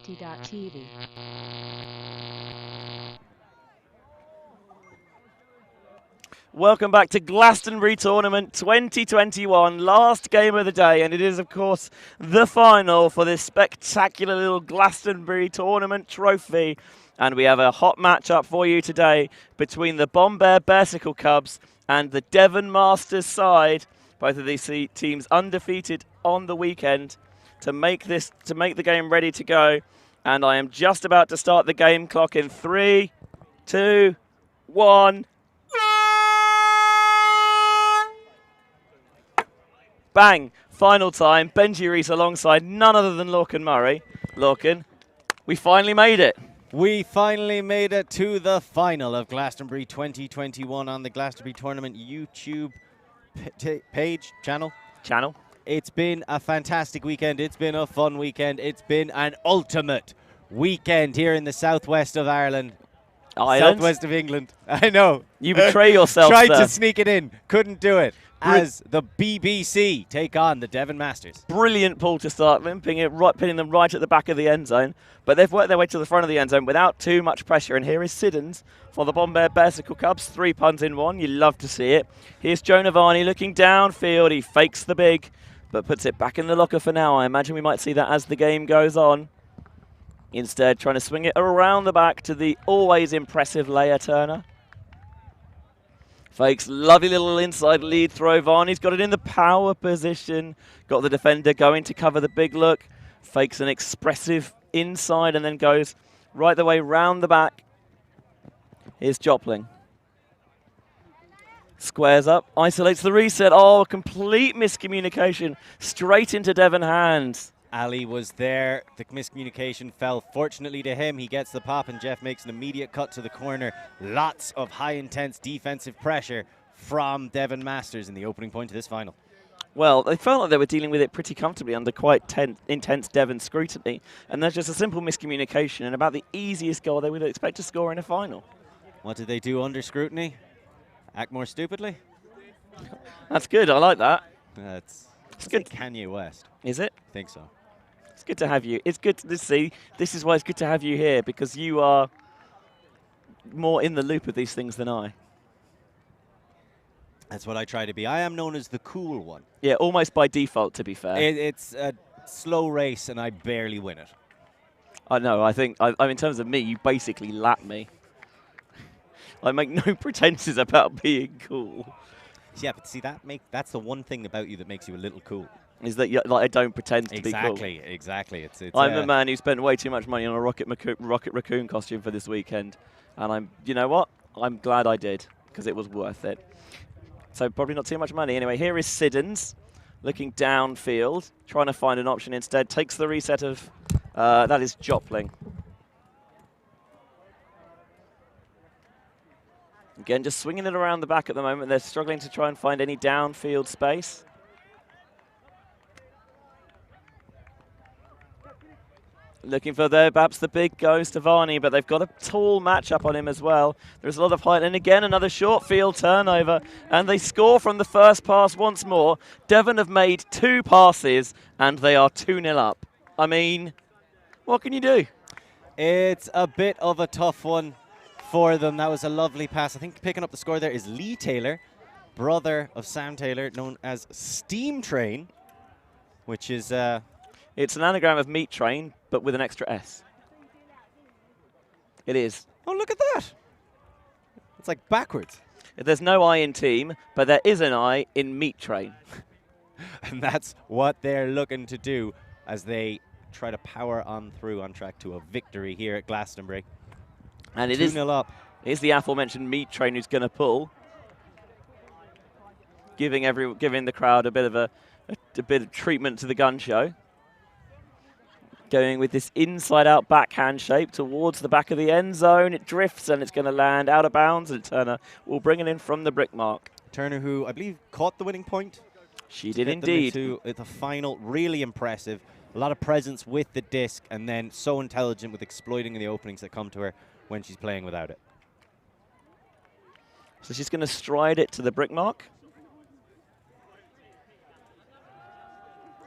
Salty.tv. Welcome back to Glastonbury Tournament 2021, last game of the day, and it is, of course, the final for this spectacular little Glastonbury Tournament trophy. And we have a hot matchup for you today between the Bombear Bearcycle Cubs and the Devon Masters side. Both of these teams undefeated on the weekend to make the game ready to go. And I am just about to start the game clock in 3, 2, 1. Bang! Final time. Benji Reese alongside none other than Lorcan Murray. Lorcan, we finally made it. We finally made it to the final of Glastonbury 2021 on the Glastonbury Tournament YouTube channel. It's been a fantastic weekend. It's been a fun weekend. It's been an ultimate weekend here in the southwest of Ireland. Southwest of England. I know. You betray yourself. Tried to sneak it in. Couldn't do it. As the BBC take on the Devon Masters. Brilliant pull to start them, pinning them right at the back of the end zone. But they've worked their way to the front of the end zone without too much pressure. And here is Siddons for the Bombear Bearcycle Cubs. 3 puns in 1. You love to see it. Here's Joe Navani looking downfield. He fakes the big, but puts it back in the locker for now. I imagine we might see that as the game goes on. Instead, trying to swing it around the back to the always impressive Leia Turner. Fakes lovely little inside lead throw. Varney's got it in the power position. Got the defender going to cover the big look. Fakes an expressive inside and then goes right the way round the back. Here's Jopling. Squares up, isolates the reset. Oh, complete miscommunication. Straight into Devon hands. Ali was there. The miscommunication fell fortunately to him. He gets the pop and Jeff makes an immediate cut to the corner. Lots of high intense defensive pressure from Devon Masters in the opening point of this final. Well, they felt like they were dealing with it pretty comfortably under quite intense Devon scrutiny. And there's just a simple miscommunication and about the easiest goal they would expect to score in a final. What did they do under scrutiny? Act more stupidly? That's good. I like that. It's good. Like Kanye West. Is it? I think so. It's good to have you. It's good to see. This is why it's good to have you here, because you are more in the loop of these things than I. That's what I try to be. I am known as the cool one. Yeah, almost by default, to be fair. It's a slow race, and I barely win it. I know. I think, in terms of me, you basically lap me. I make no pretenses about being cool. Yeah, but see, that's the one thing about you that makes you a little cool. Is that I don't pretend to be cool. Exactly. I'm a man who spent way too much money on a Rocket Raccoon costume for this weekend. And you know what? I'm glad I did, because it was worth it. So probably not too much money. Anyway, here is Siddons looking downfield, trying to find an option instead. Takes the reset of, that is Jopling. Again, just swinging it around the back at the moment. They're struggling to try and find any downfield space. Looking for perhaps the big goes to Varney, but they've got a tall matchup on him as well. There's a lot of height. And again, another short field turnover. And they score from the first pass once more. Devon have made 2 passes, and they are 2-0 up. I mean, what can you do? It's a bit of a tough one for them. That was a lovely pass. I think picking up the score there is Lee Taylor, brother of Sam Taylor, known as Steam Train, which is... It's an anagram of meat train, but with an extra S. It is. Oh, look at that. It's like backwards. There's no I in team, but there is an I in meat train. And that's what they're looking to do as they try to power on through on track to a victory here at Glastonbury. And it 2-0 up. It's the aforementioned meat train who's going to pull, giving the crowd a bit of treatment to the gun show. Going with this inside-out backhand shape towards the back of the end zone. It drifts and it's going to land out of bounds, and Turner will bring it in from the brick mark. Turner, who I believe caught the winning point. She did indeed. At the final, really impressive. A lot of presence with the disc, and then so intelligent with exploiting the openings that come to her when she's playing without it. So she's going to stride it to the brick mark.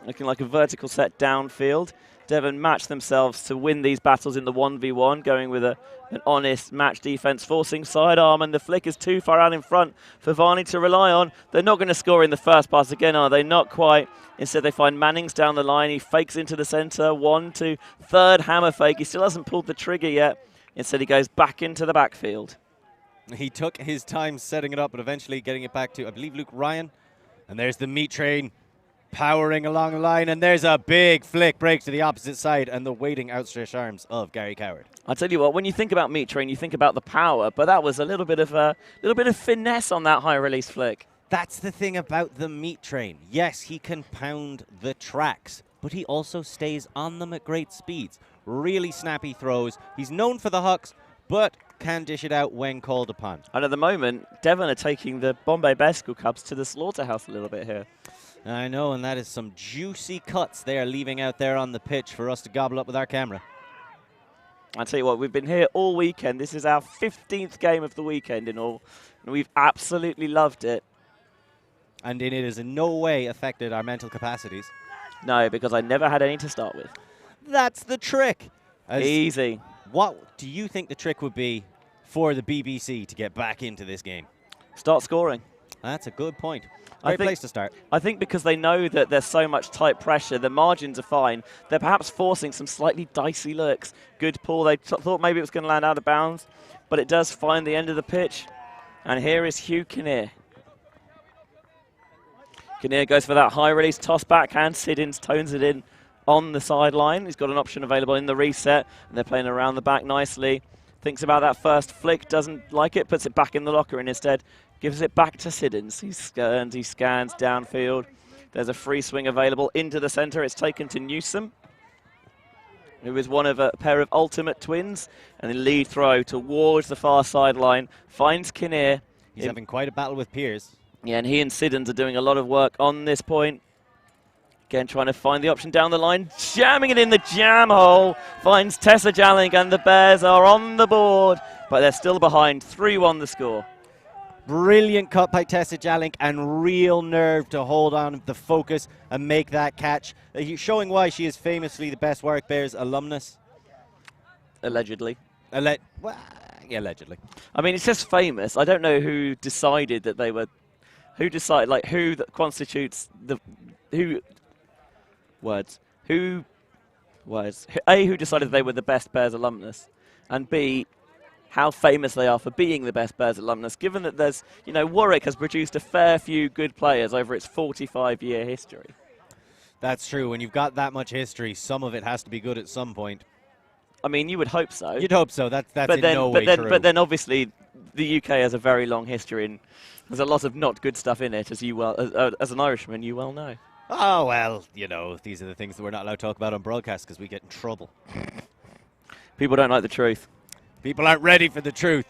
looking like a vertical set downfield. Devon matched themselves to win these battles in the 1v1, going with an honest match defense, forcing sidearm, and the flick is too far out in front for Varney to rely on. They're not going to score in the first pass again, are they? Not quite. Instead, they find Mannings down the line. He fakes into the center. 1, 2, third hammer fake. He still hasn't pulled the trigger yet. Instead, he goes back into the backfield. He took his time setting it up, but eventually getting it back to, I believe, Luke Ryan. And there's the meat train powering along the line, and there's a big flick break to the opposite side, and the waiting outstretched arms of Gary Coward. I'll tell you what, when you think about meat train, you think about the power, but that was a little bit of finesse on that high release flick. That's the thing about the meat train. Yes, he can pound the tracks, but he also stays on them at great speeds. Really snappy throws. He's known for the hucks, but can dish it out when called upon. And at the moment, Devon are taking the Bombay Bearcycle Cubs to the slaughterhouse a little bit here. I know, and that is some juicy cuts they are leaving out there on the pitch for us to gobble up with our camera. I'll tell you what, we've been here all weekend. This is our 15th game of the weekend in all, and we've absolutely loved it. And it has in no way affected our mental capacities. No, because I never had any to start with. That's the trick. Easy. What do you think the trick would be for the BBC to get back into this game? Start scoring. That's a good point. Great place to start. I think because they know that there's so much tight pressure, the margins are fine. They're perhaps forcing some slightly dicey looks. Good pull. They thought maybe it was going to land out of bounds, but it does find the end of the pitch. And here is Hugh Kinnear. Kinnear goes for that high release toss backhand. Siddons tones it in on the sideline. He's got an option available in the reset, and they're playing around the back nicely. Thinks about that first flick, doesn't like it, puts it back in the locker, and instead gives it back to Siddons. He scans downfield. There's a free swing available into the center. It's taken to Newsom, who is one of a pair of ultimate twins, and the lead throw towards the far sideline finds Kinnear. He's having quite a battle with Piers. Yeah, and he and Siddons are doing a lot of work on this point. Again, trying to find the option down the line, jamming it in the jam hole, finds Tessa Jalling, and the Bears are on the board, but they're still behind. 3-1 the score. Brilliant cut by Tessa Jalling, and real nerve to hold on the focus and make that catch. Showing why she is famously the best Warwick Bears alumnus. Allegedly. Well, yeah, allegedly. I mean, it's just famous. I don't know who decided that they were, who decided, like, who that constitutes the, who A, who decided they were the best Bears alumnus, and B, how famous they are for being the best Bears alumnus, given that there's, you know, Warwick has produced a fair few good players over its 45-year history. That's true. When you've got that much history, some of it has to be good at some point. I mean, you would hope so. You'd hope so. That's in no way true. But then, obviously, the UK has a very long history, and there's a lot of not good stuff in it, as you well, as an Irishman, you well know. Oh, well, you know, these are the things that we're not allowed to talk about on broadcast because we get in trouble. People don't like the truth. People aren't ready for the truth.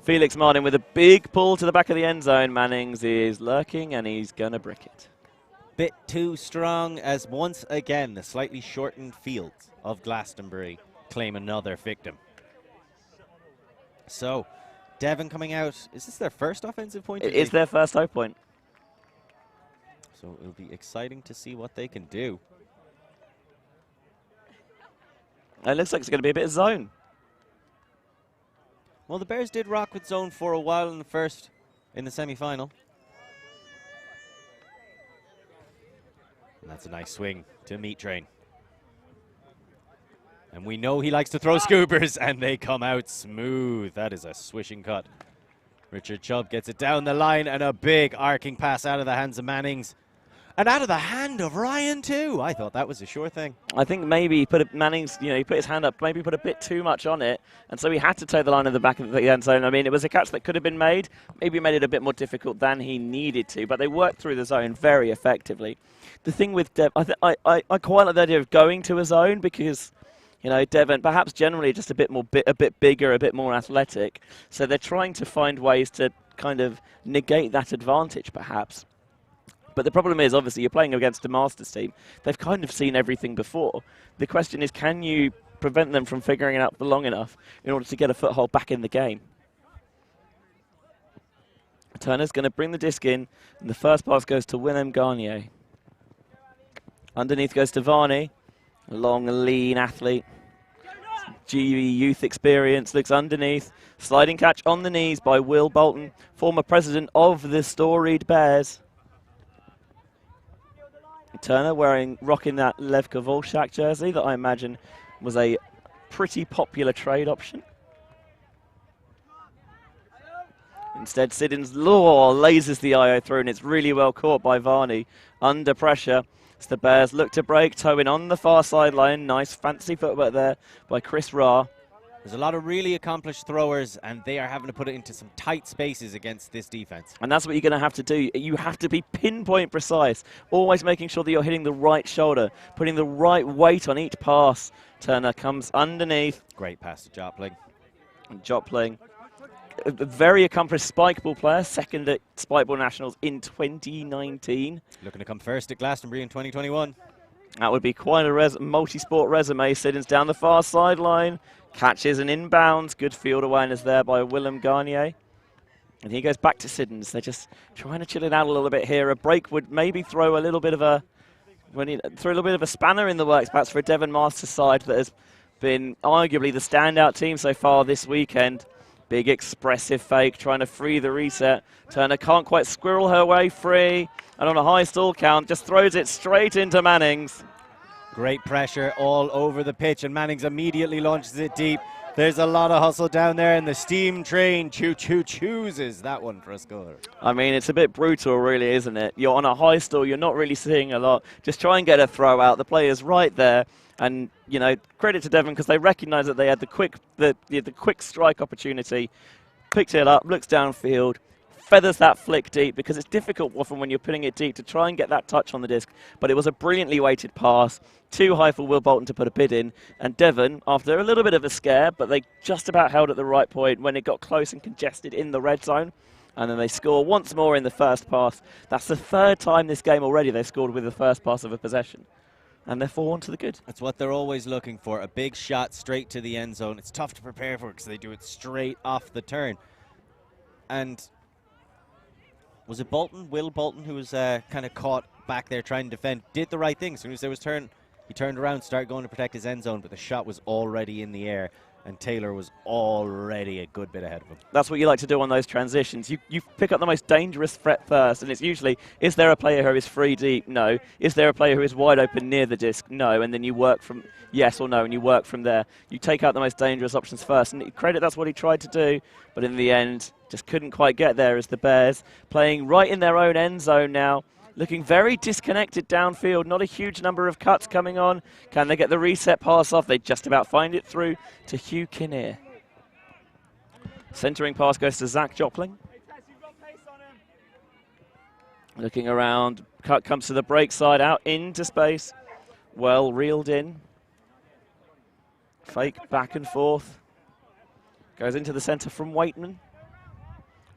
Felix Martin with a big pull to the back of the end zone. Mannings is lurking, and he's going to brick it. Bit too strong, as once again the slightly shortened fields of Glastonbury claim another victim. So, Devon coming out. Is this their first offensive point? It is their first high point. So it'll be exciting to see what they can do. It looks like it's going to be a bit of zone. Well, the Bears did rock with zone for a while in the semi-final. And that's a nice swing to Meat Train. And we know he likes to throw scoopers, and they come out smooth. That is a swishing cut. Richard Chubb gets it down the line, and a big arcing pass out of the hands of Mannings. And out of the hand of Ryan, too. I thought that was a sure thing. I think maybe he put Mannings, you know, he put his hand up, maybe put a bit too much on it, and so he had to toe the line in the back of the end zone. I mean, it was a catch that could have been made. Maybe made it a bit more difficult than he needed to, but they worked through the zone very effectively. The thing with Devon, I quite like the idea of going to a zone because, you know, Devon, perhaps generally just a bit bigger, a bit more athletic. So they're trying to find ways to kind of negate that advantage, perhaps. But the problem is, obviously, you're playing against a Masters team. They've kind of seen everything before. The question is, can you prevent them from figuring it out for long enough in order to get a foothold back in the game? Turner's going to bring the disc in, and the first pass goes to Willem Garnier. Underneath goes to Varney. Long, lean athlete. GE youth experience, looks underneath. Sliding catch on the knees by Will Bolton, former president of the storied Bears. Turner rocking that Lev Kovalchuk jersey that I imagine was a pretty popular trade option. Instead, Siddons lasers the IO through, and it's really well caught by Varney. Under pressure, as the Bears look to break, towing on the far sideline. Nice fancy footwork there by Chris Ra. There's a lot of really accomplished throwers, and they are having to put it into some tight spaces against this defense. And that's what you're going to have to do. You have to be pinpoint precise, always making sure that you're hitting the right shoulder, putting the right weight on each pass. Turner comes underneath. Great pass to Jopling. And Jopling, a very accomplished spike ball player, second at Spike Ball Nationals in 2019. Looking to come first at Glastonbury in 2021. That would be quite a multi-sport resume. Siddons down the far sideline, catches an inbounds. Good field awareness there by Willem Garnier. And he goes back to Siddons. They're just trying to chill it out a little bit here. A break would maybe throw a little bit of a spanner in the works, perhaps for a Devon Masters side that has been arguably the standout team so far this weekend. Big expressive fake, trying to free the reset. Turner can't quite squirrel her way free. And on a high stall count, just throws it straight into Mannings. Great pressure all over the pitch, and Mannings immediately launches it deep. There's a lot of hustle down there, and the steam train chooses that one for a score. I mean, it's a bit brutal, really, isn't it? You're on a high stall, you're not really seeing a lot. Just try and get a throw out. The player's right there. And, you know, credit to Devon because they recognise that they had the quick strike opportunity. Picked it up, looks downfield, feathers that flick deep because it's difficult often when you're putting it deep to try and get that touch on the disc. But it was a brilliantly weighted pass, too high for Will Bolton to put a bid in. And Devon, after a little bit of a scare, but they just about held at the right point when it got close and congested in the red zone. And then they score once more in the first pass. That's the third time this game already they've scored with the first pass of a possession. And they're 4-1 to the good. That's what they're always looking for, a big shot straight to the end zone. It's tough to prepare for because they do it straight off the turn. And was it Bolton, Will Bolton, who was kind of caught back there trying to defend, did the right thing. As soon as there was turn, he turned around, started going to protect his end zone, but the shot was already in the air. And Taylor was already a good bit ahead of him. That's what you like to do on those transitions. You pick up the most dangerous threat first, and it's usually, is there a player who is free deep? No. Is there a player who is wide open near the disc? No. And then you work from yes or no, and you work from there. You take out the most dangerous options first. And credit, that's what he tried to do. But in the end, just couldn't quite get there as the Bears playing right in their own end zone now. Looking very disconnected downfield, not a huge number of cuts coming on. Can they get the reset pass off? They just about find it through to Hugh Kinnear. Centering pass goes to Zach Jopling. Looking around, cut comes to the break side, out into space. Well reeled in. Fake back and forth. Goes into the center from Waitman.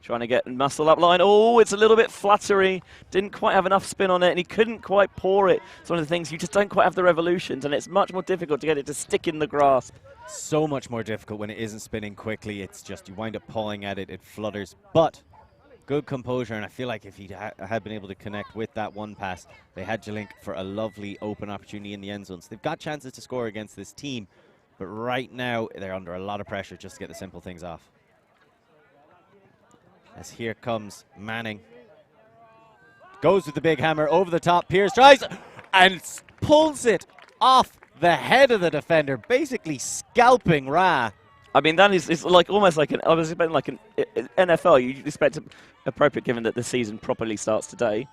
Trying to get muscle up line. Oh, it's a little bit fluttery. Didn't quite have enough spin on it, and he couldn't quite pour it. It's one of the things, you just don't quite have the revolutions, and it's much more difficult to get it to stick in the grasp. So much more difficult when it isn't spinning quickly. It's just, you wind up pawing at it, it flutters. But good composure, and I feel like if he had been able to connect with that one pass, they had Jalink for a lovely open opportunity in the end zone. So they've got chances to score against this team, but right now they're under a lot of pressure just to get the simple things off. As here comes Manning. Goes with the big hammer over the top. Pierce tries and pulls it off the head of the defender, basically scalping Ra. I mean, that is like almost like an, I was expecting like an NFL. You expect it appropriate given that the season properly starts today.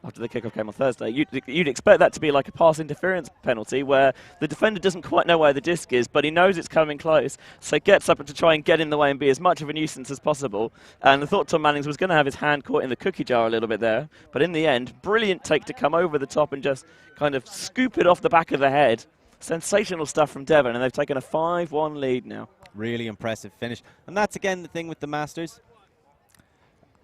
After the kickoff game on Thursday, you'd expect that to be like a pass interference penalty where the defender doesn't quite know where the disc is, but he knows it's coming close, so gets up to try and get in the way and be as much of a nuisance as possible. And I thought Tom Mannings was going to have his hand caught in the cookie jar a little bit there, but in the end, brilliant take to come over the top and just kind of scoop it off the back of the head. Sensational stuff from Devon, and they've taken a 5-1 lead now. Really impressive finish. And that's, again, the thing with the Masters.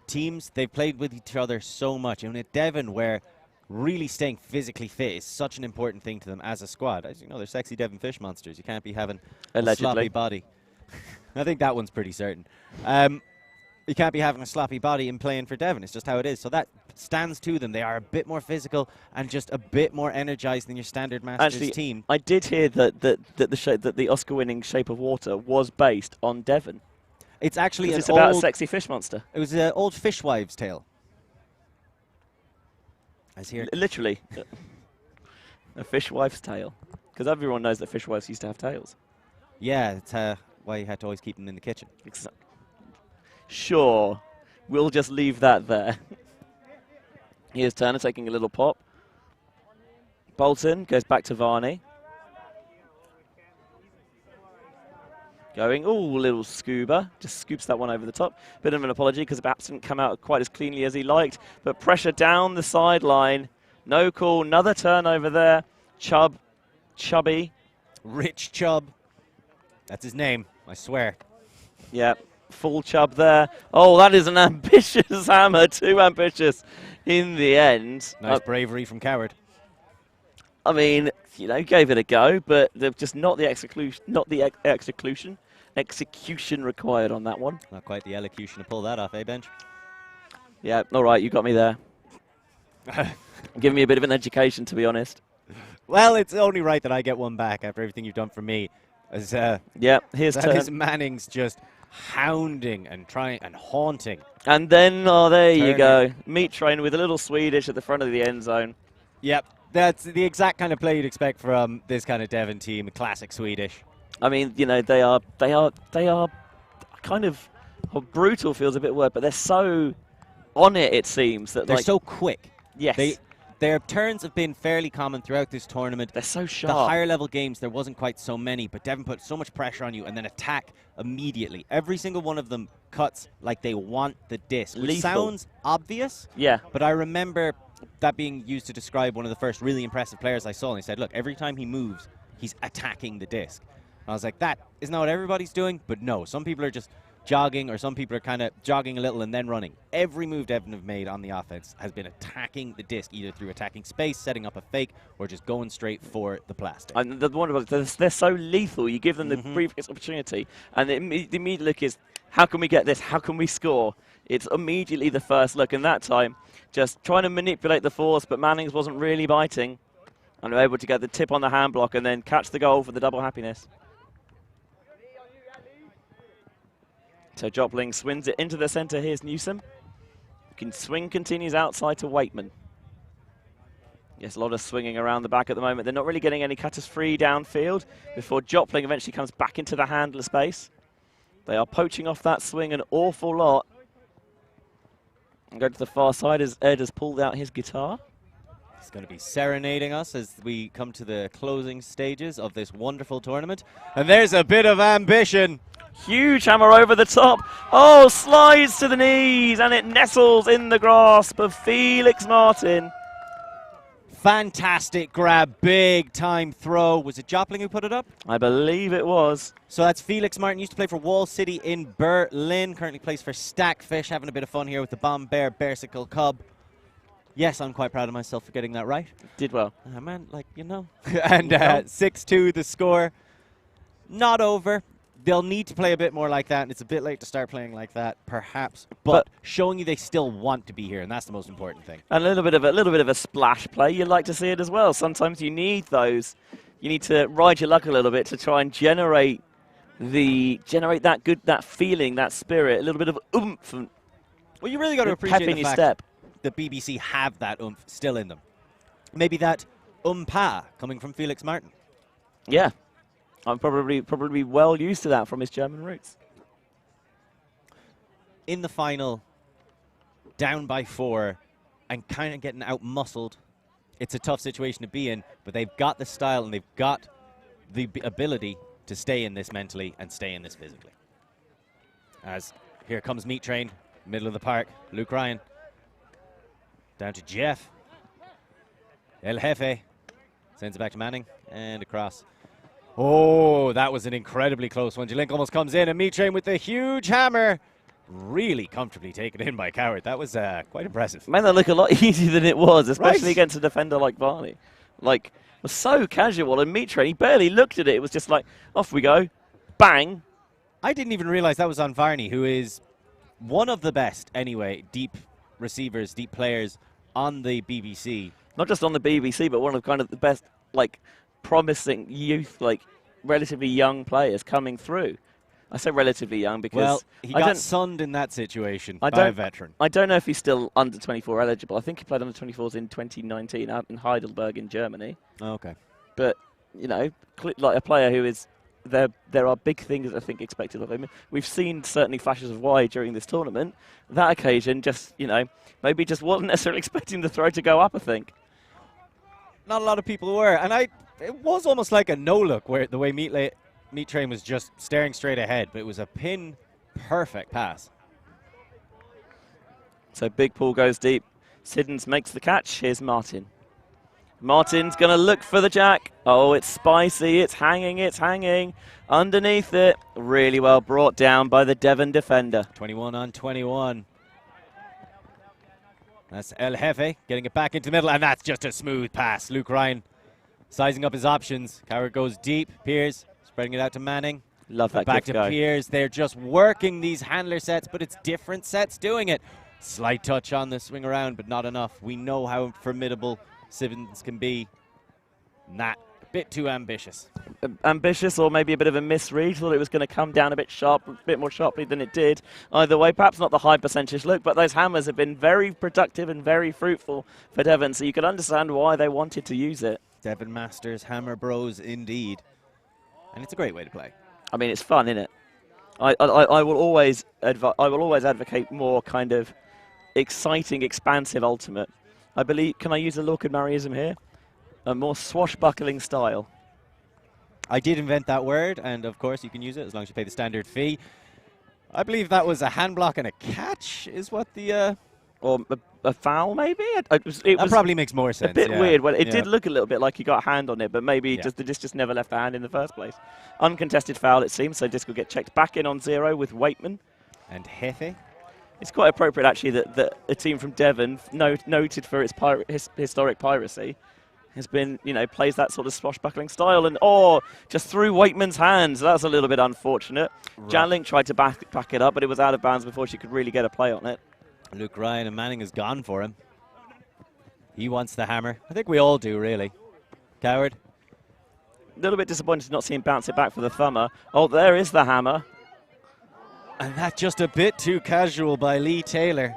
Teams, they've played with each other so much. And at Devon, where really staying physically fit is such an important thing to them as a squad. As you know, they're sexy Devon fish monsters. You can't be having a sloppy body. I think that one's pretty certain. You can't be having a sloppy body and playing for Devon. It's just how it is. So that stands to them. They are a bit more physical and just a bit more energized than your standard Masters team. I did hear that the Oscar-winning Shape of Water was based on Devon. It's actually it's about a sexy fish monster. It was an old fishwife's tale. As here, literally, a fishwife's tale. Because everyone knows that fishwives used to have tails. Yeah, it's why you had to always keep them in the kitchen. Sure, we'll just leave that there. Here's Turner taking a little pop. Bolton goes back to Varney. Going, little scuba. Just scoops that one over the top. Bit of an apology because it perhaps didn't come out quite as cleanly as he liked. But pressure down the sideline. No call. Another turnover there. Chubby. Rich Chubb. That's his name, I swear. Yeah, full Chubb there. Oh, that is an ambitious hammer. Too ambitious in the end. Nice bravery from Coward. I mean, gave it a go, but just not the execution required on that one. Not quite the elocution to pull that off, eh, Bench? Yeah, all right, you got me there. Give me a bit of an education, to be honest. Well, it's only right that I get one back after everything you've done for me. As, yeah, here's that is Manning's just hounding and trying and haunting. And then, there you go. Meat Train with a little Swedish at the front of the end zone. Yep, that's the exact kind of play you'd expect from this kind of Devon team, a classic Swedish. I mean, they are kind of, brutal feels a bit word, but they're so on it seems. That they're so quick. Yes. Their turns have been fairly common throughout this tournament. They're so sharp. The higher level games, there wasn't quite so many, but Devon put so much pressure on you and then attack immediately. Every single one of them cuts like they want the disc, which sounds obvious. Yeah. But I remember that being used to describe one of the first really impressive players I saw, and he said, look, every time he moves, he's attacking the disc. And I was like, that is not what everybody's doing, but no, some people are just jogging, or some people are kind of jogging a little and then running. Every move Devon have made on the offense has been attacking the disc, either through attacking space, setting up a fake, or just going straight for the plastic. And the one about they're so lethal. You give them the briefest opportunity, and the immediate look is, how can we get this? How can we score? It's immediately the first look, and that time just trying to manipulate the force, but Mannings wasn't really biting, and were able to get the tip on the hand block and then catch the goal for the double happiness. So Jopling swings it into the centre. Here's Newsom. Swing continues outside to Waitman. Yes, a lot of swinging around the back at the moment. They're not really getting any cutters free downfield before Jopling eventually comes back into the handler space. They are poaching off that swing an awful lot. And go to the far side as Ed has pulled out his guitar. He's going to be serenading us as we come to the closing stages of this wonderful tournament. And there's a bit of ambition. Huge hammer over the top. Oh, slides to the knees, and it nestles in the grasp of Felix Martin. Fantastic grab, big time throw. Was it Jopling who put it up? I believe it was. So that's Felix Martin, used to play for Wall City in Berlin, currently plays for Stackfish, having a bit of fun here with the Bombear Bearcycle Cub. Yes, I'm quite proud of myself for getting that right. Did well. Man, and 6-2 the score. Not over. They'll need to play a bit more like that, and it's a bit late to start playing like that, perhaps. But showing you they still want to be here, and that's the most important thing. And a little bit of a splash play. You'd like to see it as well. Sometimes you need those. You need to ride your luck a little bit to try and generate that feeling, that spirit, a little bit of oomph. And well, you really got to appreciate the fact step. The BBC have that oomph still in them. Maybe that coming from Felix Martin. Yeah. I'm probably well used to that from his German roots. In the final, down by 4 and kind of getting out-muscled, it's a tough situation to be in, but they've got the style and they've got the ability to stay in this mentally and stay in this physically. As here comes Meat Train, middle of the park, Luke Ryan. Down to Jeff. El Jefe. Sends it back to Manning and across. Oh, that was an incredibly close one. Jelink almost comes in, and Meat Train with the huge hammer. Really comfortably taken in by Coward. That was quite impressive. Man, that looked a lot easier than it was, especially against a defender like Varney. Like, it was so casual, and Meat Train, he barely looked at it. It was just like, off we go. Bang. I didn't even realize that was on Varney, who is one of the best, anyway, deep receivers, deep players on the BBC. Not just on the BBC, but one of kind of the best, like, promising youth, like, relatively young players coming through. I say relatively young because... Well, he got sunned in that situation by a veteran. I don't know if he's still under 24 eligible. I think he played under 24s in 2019 out in Heidelberg in Germany. Oh, okay. But, you know, like a player who is... There are big things, I think, expected of him. We've seen certainly flashes of why during this tournament. That occasion just, you know, maybe just wasn't necessarily expecting the throw to go up, I think. Not a lot of people were. And it was almost like a no-look where the way Meat Train was just staring straight ahead. But it was a pin-perfect pass. So big pool goes deep. Siddons makes the catch. Here's Martin. Martin's going to look for the jack. Oh, it's spicy. It's hanging. Underneath it. Really well brought down by the Devon defender. 21 on 21. That's El Jefe getting it back into the middle, and that's just a smooth pass. Luke Ryan sizing up his options. Coward goes deep. Piers spreading it out to Manning. Love that back to Piers. They're just working these handler sets, but it's different sets doing it. Slight touch on the swing around, but not enough. We know how formidable Siddons can be. Nah, a bit too ambitious. Ambitious, or maybe a bit of a misread. Thought it was going to come down a bit more sharply than it did. Either way, perhaps not the high percentage look, but those hammers have been very productive and very fruitful for Devon, so you can understand why they wanted to use it. Devon Masters, Hammer Bros indeed. And it's a great way to play. I mean, it's fun, isn't it? I will always advocate more kind of exciting, expansive ultimate. I believe, can I use a Lorcan Maryism here? A more swashbuckling style. I did invent that word, and of course you can use it as long as you pay the standard fee. I believe that was a hand block and a catch, is what the... Or a foul, maybe? That probably makes more sense. A bit weird. Well, it did look a little bit like he got a hand on it, but maybe the disc just never left the hand in the first place. Uncontested foul, it seems, so disc will get checked back in on 0 with Waitman. And Jefe. It's quite appropriate, actually, that a team from Devon, noted for its historic piracy, has been, you know, plays that sort of swashbuckling style. And, just through Waitman's hands. That's a little bit unfortunate. Janlink tried to back it up, but it was out of bounds before she could really get a play on it. Luke Ryan and Manning has gone for him. He wants the hammer. I think we all do, really. Coward. A little bit disappointed to not see him bounce it back for the thumber. Oh, there is the hammer. And that just a bit too casual by Lee Taylor.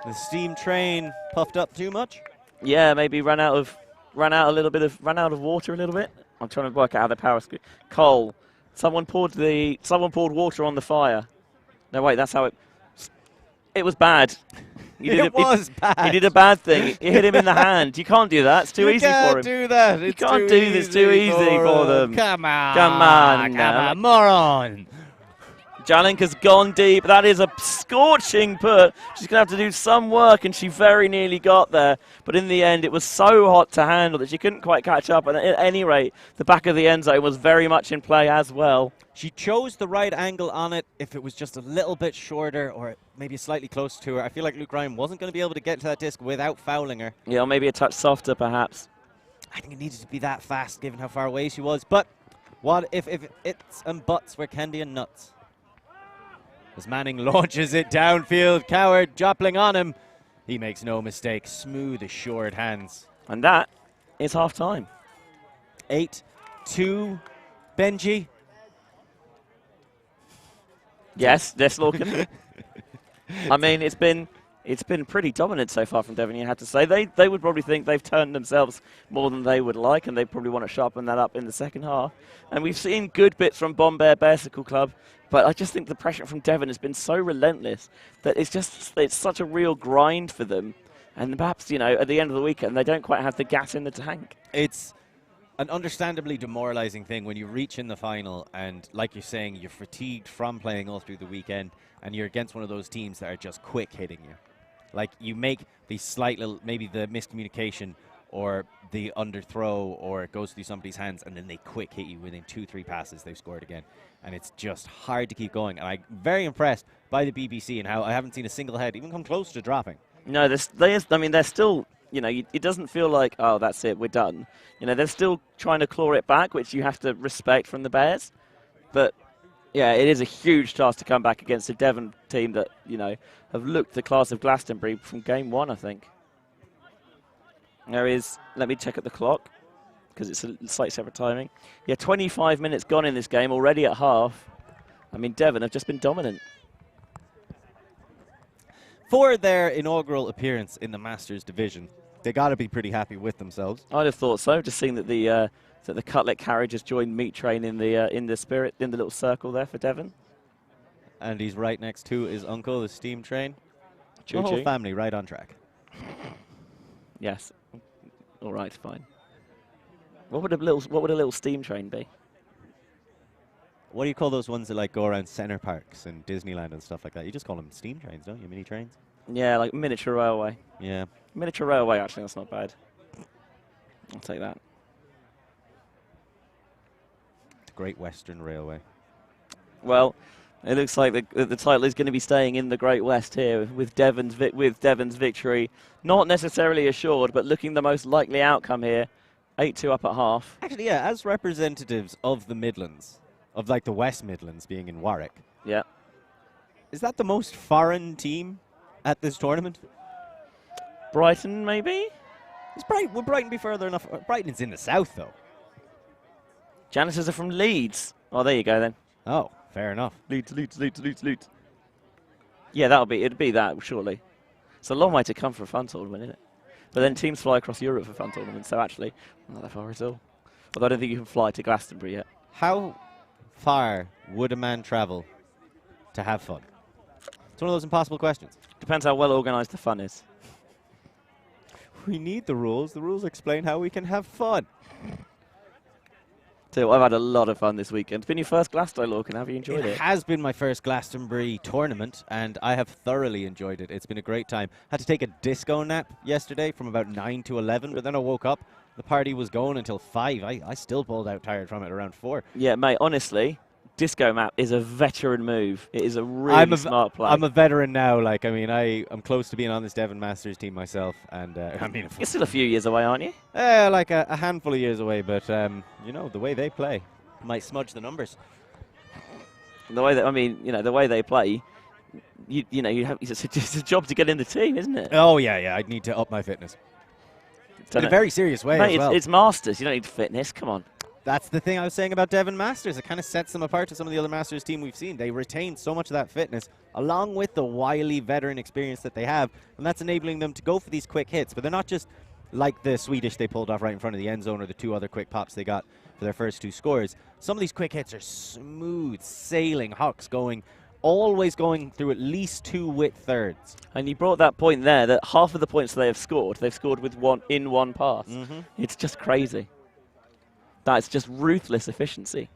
The steam train puffed up too much. Yeah, maybe ran out of water a little bit. I'm trying to work out how the power screw. Cole, someone poured water on the fire. No, wait, that's how it. It was bad. It was bad. He did a bad thing. He hit him in the hand. You can't do that. It's too easy for him. You can't do that. You can't do this. Too easy for them. Come on, moron. Janlink has gone deep. That is a scorching put. She's going to have to do some work, and she very nearly got there. But in the end, it was so hot to handle that she couldn't quite catch up. And at any rate, the back of the end zone was very much in play as well. She chose the right angle on it. If it was just a little bit shorter or maybe slightly closer to her, I feel like Luke Ryan wasn't going to be able to get to that disc without fouling her. Yeah, or maybe a touch softer, perhaps. I think it needed to be that fast, given how far away she was. But what if it's and buts were candy and nuts? As Manning launches it downfield, Coward dropping on him. He makes no mistake. Smooth, assured hands. And that is half-time. 8-2. Benji. Yes, Lorcan. I mean, it's been pretty dominant so far from Devon, you had to say. They would probably think they've turned themselves more than they would like, and they probably want to sharpen that up in the second half. And we've seen good bits from Bombear Bearcycle Club, but I just think the pressure from Devon has been so relentless that it's such a real grind for them. And perhaps, you know, at the end of the weekend, they don't quite have the gas in the tank. It's an understandably demoralizing thing when you reach in the final and, like you're saying, you're fatigued from playing all through the weekend and you're against one of those teams that are just quick hitting you. Like, you make the slight little, maybe the miscommunication or the underthrow, or it goes through somebody's hands and then they quick hit you within 2-3 passes, they've scored again. And it's just hard to keep going. And I'm very impressed by the BBC and how I haven't seen a single head even come close to dropping. No, they're still, you know, it doesn't feel like, oh, that's it, we're done. You know, they're still trying to claw it back, which you have to respect from the Bears. But Yeah, it is a huge task to come back against a Devon team that, have looked the class of Glastonbury from game 1, I think. There is, let me check at the clock, because it's a slightly separate timing. Yeah, 25 minutes gone in this game, already at half. I mean, Devon have just been dominant. For their inaugural appearance in the Masters division, they got to be pretty happy with themselves. I'd have thought so, just seeing that the Cutlet carriage has joined Meat Train in the little circle there for Devon. And he's right next to his uncle, the Steam Train. Choo-choo. The whole family right on track. Yes. All right, fine. What would a little Steam Train be? What do you call those ones that like go around center parks and Disneyland and stuff like that? You just call them steam trains, don't you? Mini trains? Yeah, like miniature railway. Yeah. Miniature railway, actually, that's not bad. I'll take that. The Great Western Railway. Well, it looks like the title is going to be staying in the Great West here with Devon's victory. Not necessarily assured, but looking the most likely outcome here. 8-2 up at half. Actually, yeah, as representatives of the Midlands, of like the West Midlands being in Warwick. Yeah. Is that the most foreign team at this tournament? Brighton, maybe? Would Brighton be further enough? Brighton's in the south, though. Janitors are from Leeds. Oh, there you go, then. Oh, fair enough. Leeds. Yeah, it'd be that, surely. It's a long way to come for a fun tournament, isn't it? But then teams fly across Europe for fun tournaments, so actually, not that far at all. Although I don't think you can fly to Glastonbury yet. How far would a man travel to have fun? It's one of those impossible questions. Depends how well organised the fun is. We need the rules. The rules explain how we can have fun. So I've had a lot of fun this weekend. It's been your first Glasto, Lorcan. Have you enjoyed it? It has been my first Glastonbury tournament, and I have thoroughly enjoyed it. It's been a great time. Had to take a disco nap yesterday from about 9 to 11, but then I woke up. The party was going until 5. I still pulled out tired from it around 4. Yeah, mate, honestly, disco map is a veteran move. It is a really smart play. I'm a veteran now. Like, I mean, I'm close to being on this Devon Masters team myself, and I mean, you're still a few years away, aren't you? Like a handful of years away, but you know, the way they play might smudge the numbers. The way the way they play, it's a job to get in the team, isn't it? Oh yeah, I'd need to up my fitness. In a very serious way, mate, as well. It's Masters. You don't need fitness. Come on. That's the thing I was saying about Devon Masters. It kind of sets them apart to some of the other Masters team we've seen. They retain so much of that fitness, along with the wily veteran experience that they have, and that's enabling them to go for these quick hits. But they're not just like the Swedish they pulled off right in front of the end zone or the 2 other quick pops they got for their first 2 scores. Some of these quick hits are smooth, sailing hucks always going through at least 2 width thirds. And you brought that point there that half of the points they've scored with one pass. Mm-hmm. It's just crazy. That's just ruthless efficiency.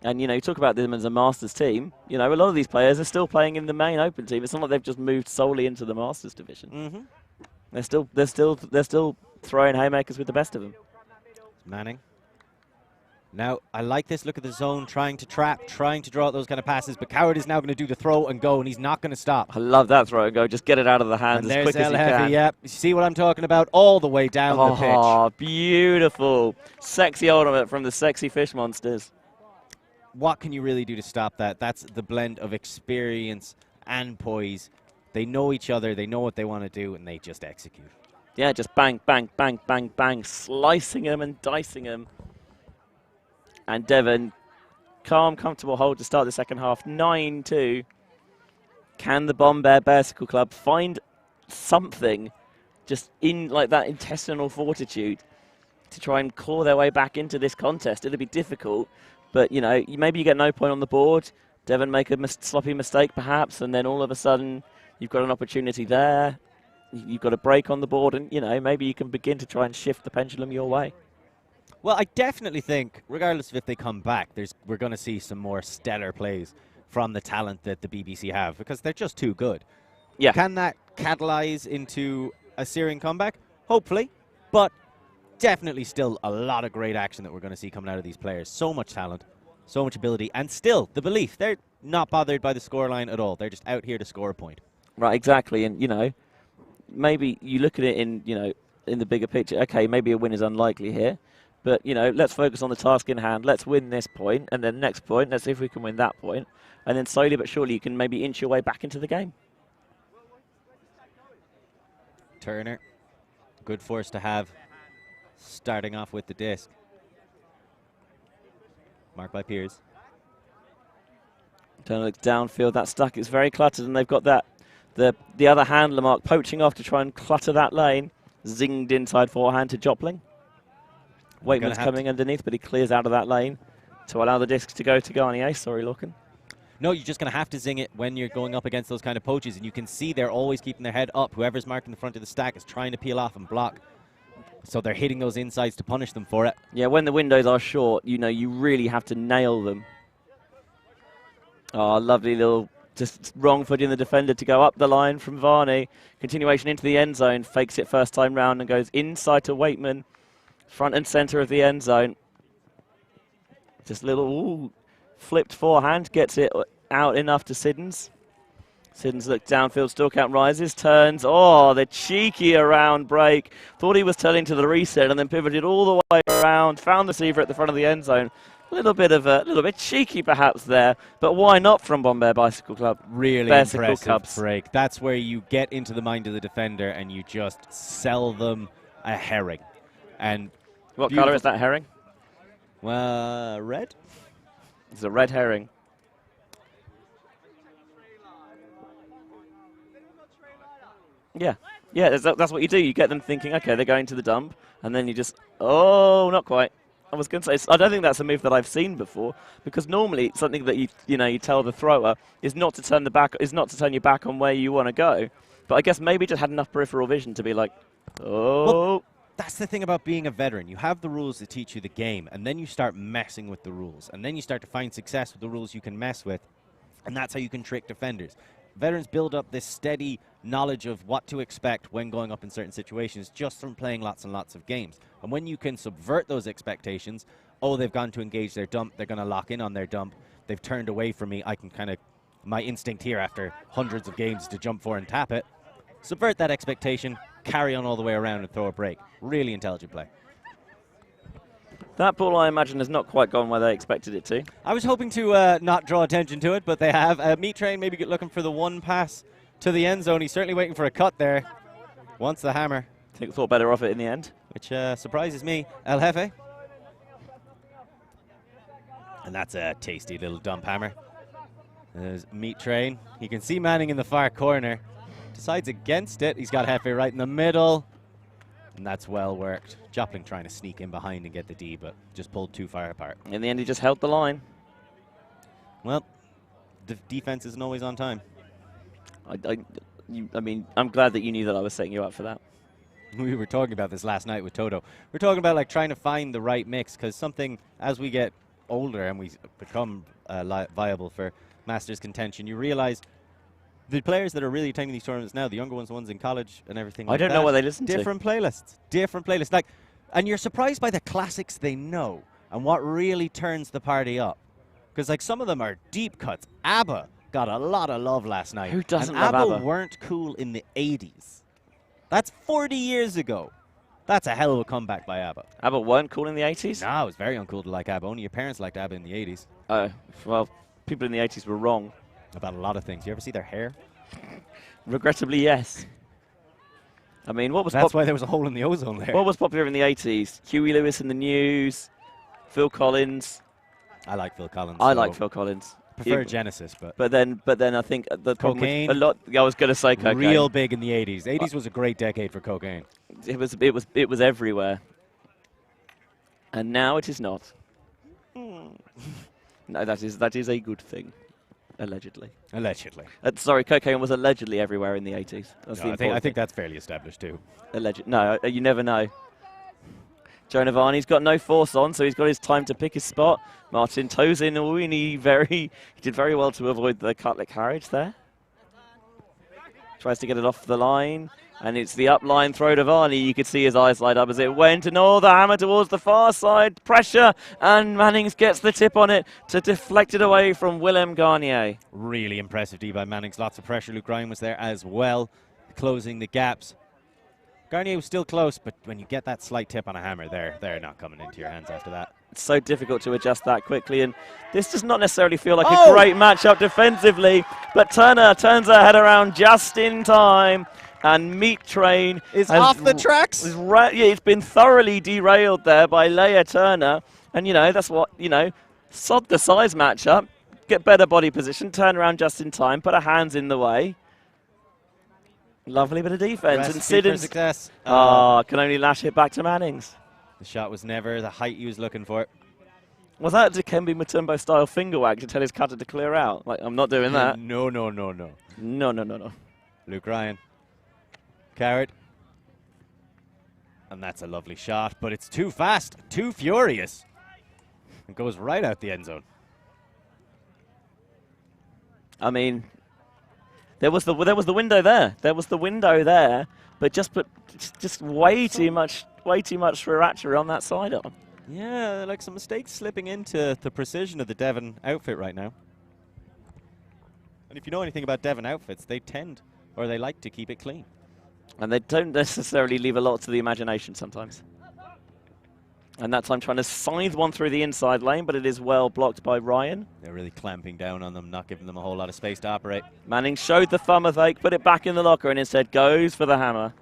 And, you talk about them as a Masters team. A lot of these players are still playing in the main Open team. It's not like they've just moved solely into the Masters division. Mm-hmm. They're still throwing haymakers with the best of them. Manning. Now, I like this look at the zone, trying to trap, trying to draw out those kind of passes, but Coward is now going to do the throw and go, and he's not going to stop. I love that throw and go. Just get it out of the hands as quick as you can. Yep. You see what I'm talking about? All the way down the pitch. Oh, beautiful. Sexy ultimate from the sexy fish monsters. What can you really do to stop that? That's the blend of experience and poise. They know each other, they know what they want to do, and they just execute. Yeah, just bang, bang, bang, bang, bang, slicing them and dicing them. And Devon, calm, comfortable hold to start the second half, 9-2. Can the Bombear Bearcycle Club find something just in like that intestinal fortitude to try and claw their way back into this contest? It'll be difficult, but maybe you get no point on the board. Devon make a sloppy mistake perhaps, and then all of a sudden you've got an opportunity there. You've got a break on the board, and maybe you can begin to try and shift the pendulum your way. Well, I definitely think, regardless of if they come back, we're going to see some more stellar plays from the talent that the BBC have, because they're just too good. Yeah. Can that catalyze into a searing comeback? Hopefully. But definitely still a lot of great action that we're going to see coming out of these players. So much talent, so much ability, and still the belief. They're not bothered by the scoreline at all. They're just out here to score a point. Right, exactly. And, maybe you look at it in the bigger picture. Okay, maybe a win is unlikely here. But, you know, let's focus on the task in hand. Let's win this point, and then next point, let's see if we can win that point. And then slowly but surely you can maybe inch your way back into the game. Turner, good force to have, starting off with the disc. Marked by Piers. Turner looks downfield, that stack is very cluttered, and they've got that the other handler Mark poaching off to try and clutter that lane. Zinged inside forehand to Jopling. Waitman's coming underneath, but he clears out of that lane to allow the disc to go to Garnier. Sorry, Lorcan. No, you're just going to have to zing it when you're going up against those kind of poaches, and you can see they're always keeping their head up. Whoever's marking the front of the stack is trying to peel off and block. So they're hitting those insides to punish them for it. Yeah, when the windows are short, you know, you really have to nail them. Oh, lovely little, just wrong foot in the defender to go up the line from Varney. Continuation into the end zone, fakes it first time round and goes inside to Waitman. Front and centre of the end zone. Just a little flipped forehand, gets it out enough to Siddons. Siddons looks downfield, still count rises, turns. Oh, the cheeky around break. Thought he was turning to the reset and then pivoted all the way around. Found the receiver at the front of the end zone. A little bit cheeky perhaps there, but why not from Bombear Bicycle Club? Really Bearcycle impressive Cubs. break. That's where you get into the mind of the defender and you just sell them a herring. And what colour is that herring? Red. It's a red herring. Yeah, that's what you do. You get them thinking, okay, they're going to the dump, and then you just, oh, not quite. I was going to say, I don't think that's a move that I've seen before, because normally something that you tell the thrower is not to turn your back on where you want to go. But I guess maybe just had enough peripheral vision to be like, oh. Well, that's the thing about being a veteran. You have the rules that teach you the game, and then you start messing with the rules, and then you start to find success with the rules you can mess with, and that's how you can trick defenders. Veterans build up this steady knowledge of what to expect when going up in certain situations just from playing lots and lots of games. And when you can subvert those expectations, oh, they've gone to engage their dump, they're going to lock in on their dump, they've turned away from me, I can kind of, my instinct here after hundreds of games to jump for and tap it, subvert that expectation, carry on all the way around and throw a break. Really intelligent play. That ball, I imagine, has not quite gone where they expected it to. I was hoping to not draw attention to it, but they have. Meat Train maybe looking for the one pass to the end zone. He's certainly waiting for a cut there. Wants the hammer. I think thought better of it in the end. Which surprises me. El Jefe. And that's a tasty little dump hammer. There's Meat Train. You can see Manning in the far corner. Decides against it. He's got Jefe right in the middle. And that's well worked. Jopling trying to sneak in behind and get the D, but just pulled too far apart. In the end, he just held the line. Well, the defense isn't always on time. I mean, I'm glad that you knew that I was setting you up for that. We were talking about this last night with Toto. We're talking about like trying to find the right mix, because something, as we get older and we become viable for Masters contention, you realize the players that are really attending these tournaments now, the younger ones, the ones in college and everything like that. I don't know what they listen to. Different playlists. Like, and you're surprised by the classics they know and what really turns the party up. Because like some of them are deep cuts. ABBA got a lot of love last night. Who doesn't and love ABBA? ABBA weren't cool in the 80s. That's 40 years ago. That's a hell of a comeback by ABBA. ABBA weren't cool in the 80s? No, it was very uncool to like ABBA. Only your parents liked ABBA in the 80s. Oh, well, people in the 80s were wrong. About a lot of things. You ever see their hair? Regrettably, yes. I mean, what was That's why there was a hole in the ozone there. What was popular in the 80s? Huey Lewis and the News, Phil Collins. I like Phil Collins. I like Phil Collins. Prefer Genesis, but then I think the cocaine. A lot. I was going to say cocaine. Real big in the 80s. 80s was a great decade for cocaine. It was everywhere. And now it is not. No, that is a good thing. Allegedly. Sorry, cocaine was allegedly everywhere in the 80s. I think that's fairly established too. No, you never know. Joe Navani's got no force on, so he's got his time to pick his spot. Martin toes in, and he did very well to avoid the cutlet carriage there. Tries to get it off the line, and it's the up-line throw to Varney. You could see his eyes light up as it went, and the hammer towards the far side. Pressure, and Mannings gets the tip on it to deflect it away from Willem Garnier. Really impressive D by Mannings. Lots of pressure. Luke Ryan was there as well, closing the gaps. Garnier was still close, but when you get that slight tip on a hammer, they're not coming into your hands after that. It's so difficult to adjust that quickly, and this does not necessarily feel like a great matchup defensively, but Turner turns her head around just in time, and Meat Train is off the tracks. Yeah, it's been thoroughly derailed there by Leia Turner, and that's what, sod the size matchup, get better body position, turn around just in time, put her hands in the way. Lovely bit of defense. And Siddons success. Can only lash it back to Mannings. The shot was never the height he was looking for. Was that a Dikembe Mutombo style finger wag to tell his cutter to clear out? Like, I'm not doing that. No. No. Luke Ryan. Coward. And that's a lovely shot, but it's too fast, too furious. It goes right out the end zone. I mean, there was the window there. There was the window there, but just way too much sriracha on that sidearm. Yeah, like some mistakes slipping into the precision of the Devon outfit right now. And if you know anything about Devon outfits, they like to keep it clean. And they don't necessarily leave a lot to the imagination sometimes. And that time trying to scythe one through the inside lane, but it is well blocked by Ryan. They're really clamping down on them, not giving them a whole lot of space to operate. Manning showed the thumb of fake, put it back in the locker, and instead goes for the hammer.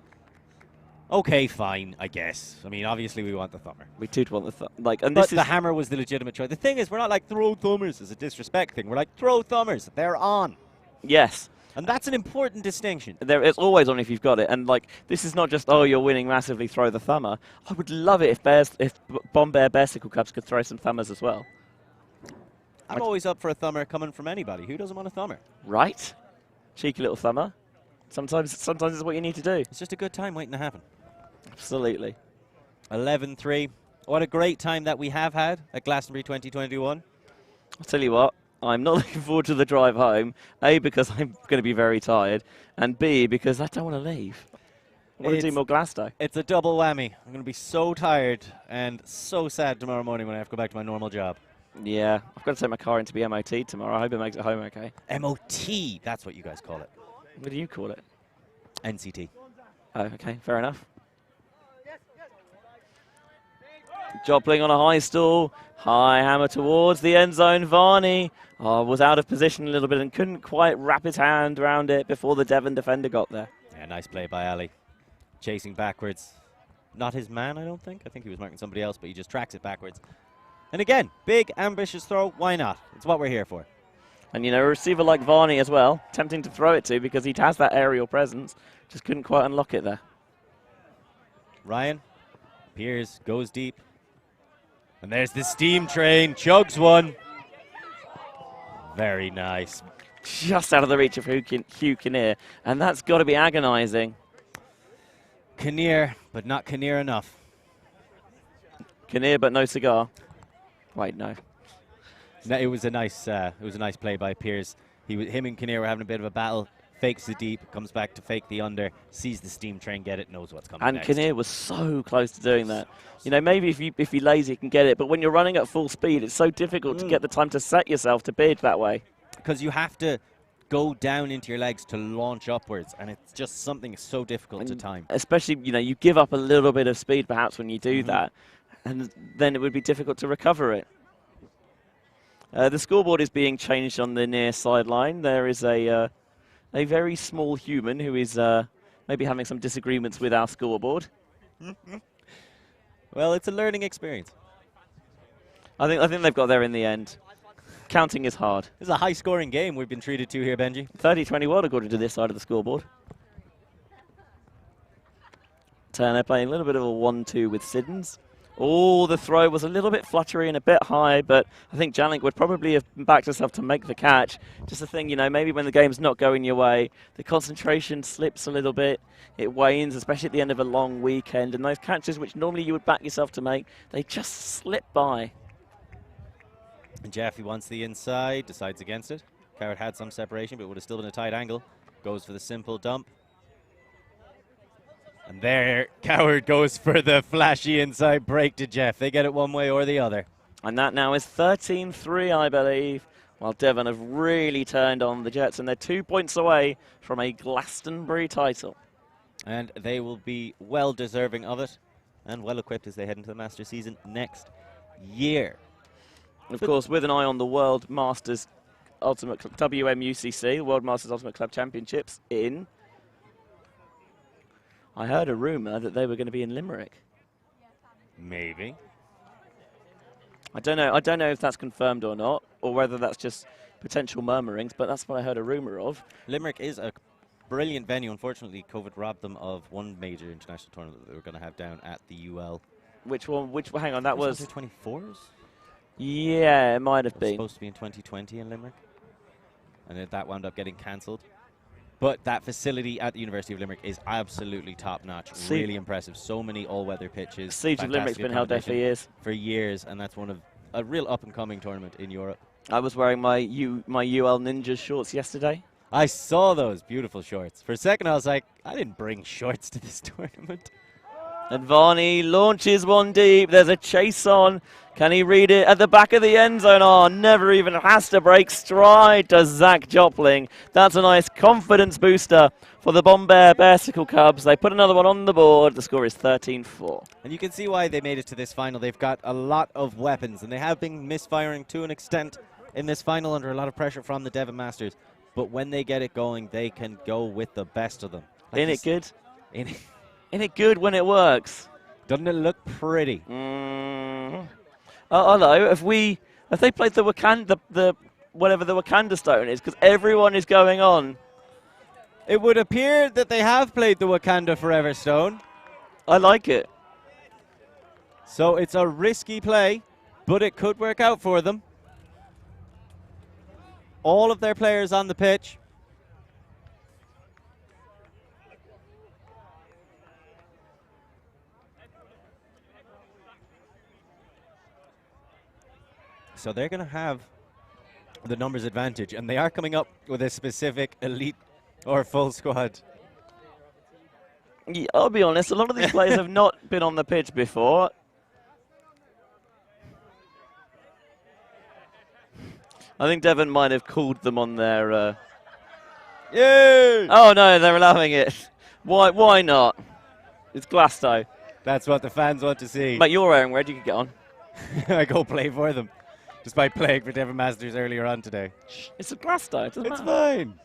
Okay, fine, I guess. I mean, obviously we want the thumber. We do want the thumb. But the hammer was the legitimate choice. The thing is, we're not like throw thumbers as a disrespect thing. We're like throw thumbers. They're on. Yes. And that's an important distinction. It's always on if you've got it. And this is not just, you're winning massively, throw the thumber. I would love it if Bombear Bearcycle Cups could throw some thumbers as well. I'm always up for a thumber coming from anybody. Who doesn't want a thumber? Right? Cheeky little thumber. Sometimes it's what you need to do. It's just a good time waiting to happen. Absolutely. 11-3. What a great time that we have had at Glastonbury 2021. I'll tell you what. I'm not looking forward to the drive home, A, because I'm going to be very tired, and B, because I don't want to leave. I want to do more Glasto. It's a double whammy. I'm going to be so tired and so sad tomorrow morning when I have to go back to my normal job. Yeah, I've got to take my car into be MOT tomorrow. I hope it makes it home okay. MOT, that's what you guys call it. What do you call it? NCT. Oh, okay, fair enough. Jopling on a high stall. High hammer towards the end zone. Varney was out of position a little bit and couldn't quite wrap his hand around it before the Devon defender got there. Yeah, nice play by Ali. Chasing backwards. Not his man, I don't think. I think he was marking somebody else, but he just tracks it backwards. And again, big, ambitious throw. Why not? It's what we're here for. And, a receiver like Varney as well, tempting to throw it to because he has that aerial presence. Just couldn't quite unlock it there. Ryan appears, goes deep. And there's the steam train, chugs one. Very nice. Just out of the reach of Hugh Kinnear, and that's got to be agonizing. Kinnear, but not Kinnear enough. Kinnear, but no cigar. Wait, no. No, it was a nice play by Piers. Him and Kinnear were having a bit of a battle. Fakes the deep, comes back to fake the under, sees the steam train get it, knows what's coming and next. Kinnear was so close to doing that. Maybe if you're lazy, you can get it, but when you're running at full speed, it's so difficult to get the time to set yourself to bid that way. Because you have to go down into your legs to launch upwards, and it's just something so difficult to time. Especially, you give up a little bit of speed perhaps when you do that, and then it would be difficult to recover it. The scoreboard is being changed on the near sideline. There is a very small human who is maybe having some disagreements with our scoreboard. Well, it's a learning experience. I think they've got there in the end. Counting is hard. This is a high-scoring game we've been treated to here, Benji. 30-21 according to this side of the scoreboard. Turner playing a little bit of a 1-2 with Siddons. Oh, the throw was a little bit fluttery and a bit high, but I think Jalink would probably have backed herself to make the catch. Just a thing, maybe when the game's not going your way, the concentration slips a little bit. It wanes, especially at the end of a long weekend, and those catches which normally you would back yourself to make, they just slip by. And Jeffy wants the inside, decides against it. Coward had some separation, but would have still been a tight angle. Goes for the simple dump. And there, Coward goes for the flashy inside break to Jeff. They get it one way or the other. And that now is 13-3, I believe, while Devon have really turned on the Jets, and they're 2 points away from a Glastonbury title. And they will be well deserving of it and well equipped as they head into the Master season next year. Of course, with an eye on the World Masters Ultimate WMUCC, World Masters Ultimate Club Championships in. I heard a rumour that they were going to be in Limerick. Maybe. I don't know. I don't know if that's confirmed or not, or whether that's just potential murmurings. But that's what I heard a rumour of. Limerick is a brilliant venue. Unfortunately, COVID robbed them of one major international tournament that they were going to have down at the UL. Which one? Which? Hang on, that was 24s. Yeah, it might have been Supposed to be in 2020 in Limerick, and that wound up getting cancelled. But that facility at the University of Limerick is absolutely top-notch, really impressive. So many all-weather pitches. Siege of Limerick's been held there for years. For years, and that's one of a real up-and-coming tournament in Europe. I was wearing my UL Ninjas shorts yesterday. I saw those beautiful shorts. For a second, I was like, I didn't bring shorts to this tournament. And Varney launches one deep. There's a chase on. Can he read it at the back of the end zone? Oh, never even has to break stride to Zach Jopling. That's a nice confidence booster for the Bombear Bearcycle Cubs. They put another one on the board. The score is 13-4. And you can see why they made it to this final. They've got a lot of weapons, and they have been misfiring to an extent in this final under a lot of pressure from the Devon Masters. But when they get it going, they can go with the best of them. Ain't it good? Ain't it good when it works? Doesn't it look pretty? Hello. If they played the Wakanda, whatever the Wakanda stone is, because everyone is going on. It would appear that they have played the Wakanda Forever stone. I like it. So it's a risky play, but it could work out for them. All of their players on the pitch. So they're going to have the numbers advantage, and they are coming up with a specific elite or full squad. Yeah, I'll be honest, a lot of these players have not been on the pitch before. I think Devon might have called them on their... Yay! Oh no, they're allowing it. Why not? It's Glasto. That's what the fans want to see. Mate, you're wearing red, you can get on. I go play for them. Despite playing for Devon Masters earlier on today. It's a Glasto, it doesn't It's matter. fine.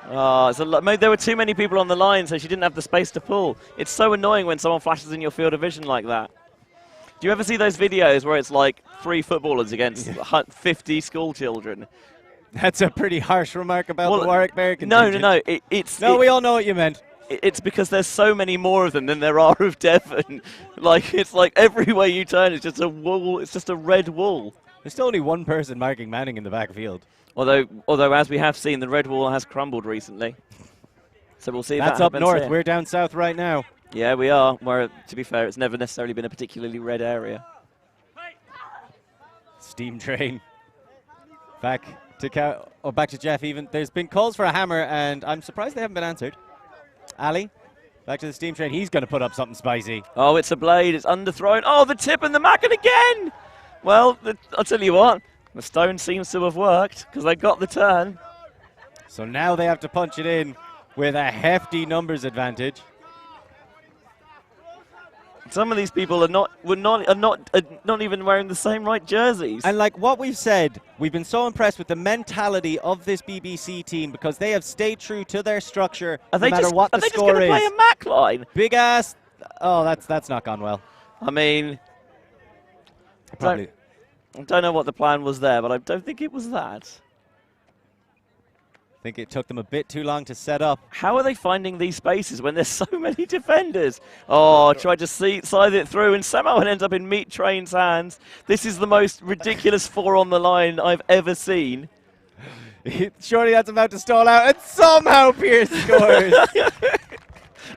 Oh, it's a lot. Maybe there were too many people on the line, so she didn't have the space to pull. It's so annoying when someone flashes in your field of vision like that. Do you ever see those videos where it's like 3 footballers against 50 school children? That's a pretty harsh remark about the Warwick Bear contingent. No. We all know what you meant. It's because there's so many more of them than there are of Devon. It's like everywhere you turn, it's just a wall. It's just a red wall. There's still only one person marking Manning in the backfield. Although, as we have seen, the red wall has crumbled recently. So we'll see if that's that up north. Here. We're down south right now. Yeah, we are. Where, to be fair, it's never necessarily been a particularly red area. Steam train. Back to Jeff. Even there's been calls for a hammer, and I'm surprised they haven't been answered. Ali, back to the steam train. He's going to put up something spicy. Oh, it's a blade. It's underthrown. Oh, the tip and the macken again. Well, I'll tell you what. The stone seems to have worked because they got the turn. So now they have to punch it in with a hefty numbers advantage. Some of these people are not even wearing the same right jerseys. And like what we've said, we've been so impressed with the mentality of this BBC team because they have stayed true to their structure no matter what the score is. Are they just going to play a Mac line? Big ass. Oh, that's not gone well. I mean, probably. I don't know what the plan was there, but I don't think it was that. I think it took them a bit too long to set up. How are they finding these spaces when there's so many defenders? Oh, tried to scythe it through, and somehow it ends up in Meat Train's hands. This is the most ridiculous 4 on the line I've ever seen. Surely that's about to stall out, and somehow Pierce scores.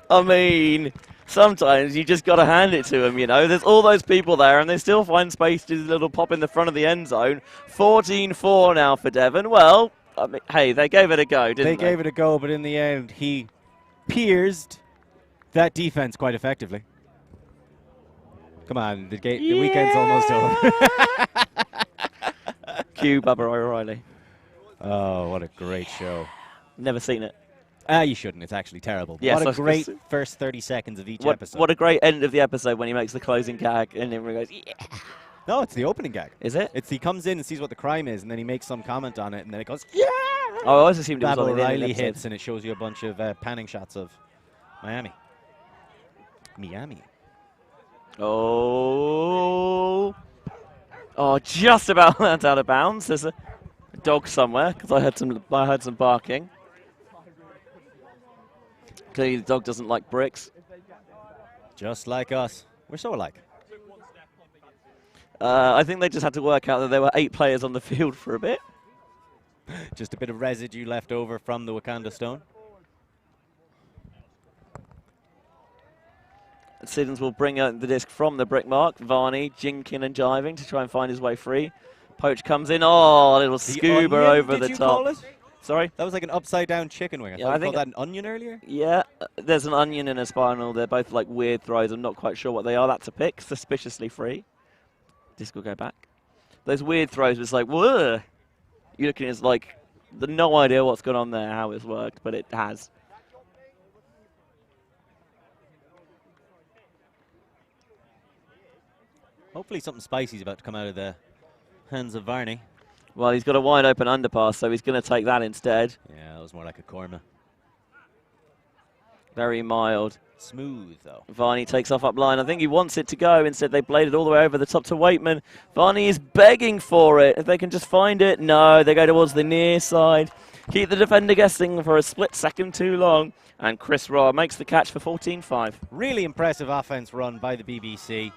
I mean, sometimes you just got to hand it to them, you know. There's all those people there, and they still find space to do the little pop in the front of the end zone. 14-4 now for Devon. Well, I mean, hey, they gave it a go, didn't they? They gave it a go, but in the end, he pierced that defense quite effectively. Come on, the weekend's almost over. Cue Bubba O'Reilly. Oh, what a great show. Never seen it. You shouldn't. It's actually terrible. Yes, what a great first 30 seconds of each episode. What a great end of the episode when he makes the closing gag and everyone goes, yeah. No, it's the opening gag. Is it? He comes in and sees what the crime is, and then he makes some comment on it, and then it goes, yeah! Oh, I always assumed it was Bob on the O'Reilly hits, and it shows you a bunch of panning shots of Miami. Oh, just about went out of bounds. There's a dog somewhere because I heard some barking. Clearly, the dog doesn't like bricks. Just like us. We're so alike. I think they just had to work out that there were 8 players on the field for a bit. Just a bit of residue left over from the Wakanda stone. Siddons will bring out the disc from the brick mark. Varney jinking and jiving to try and find his way free. Poach comes in. Oh, a little scuba over the top. Sorry? That was like an upside-down chicken wing. I think you called that an onion earlier? Yeah, there's an onion and a spinal. They're both like weird throws. I'm not quite sure what they are. That's a pick. Suspiciously free. Disc will go back. Those weird throws, it's like, whoa! You're looking at like, no idea what's going on there, how it's worked, but it has. Hopefully something spicy is about to come out of the hands of Varney. Well, he's got a wide open underpass, so he's going to take that instead. Yeah, that was more like a korma. Very mild. Smooth, though. Varney takes off up line. I think he wants it to go. Instead, they bladed all the way over the top to Waitman. Varney is begging for it. If they can just find it. No, they go towards the near side. Keep the defender guessing for a split second too long. And Chris Raw makes the catch for 14-5. Really impressive offense run by the BBC.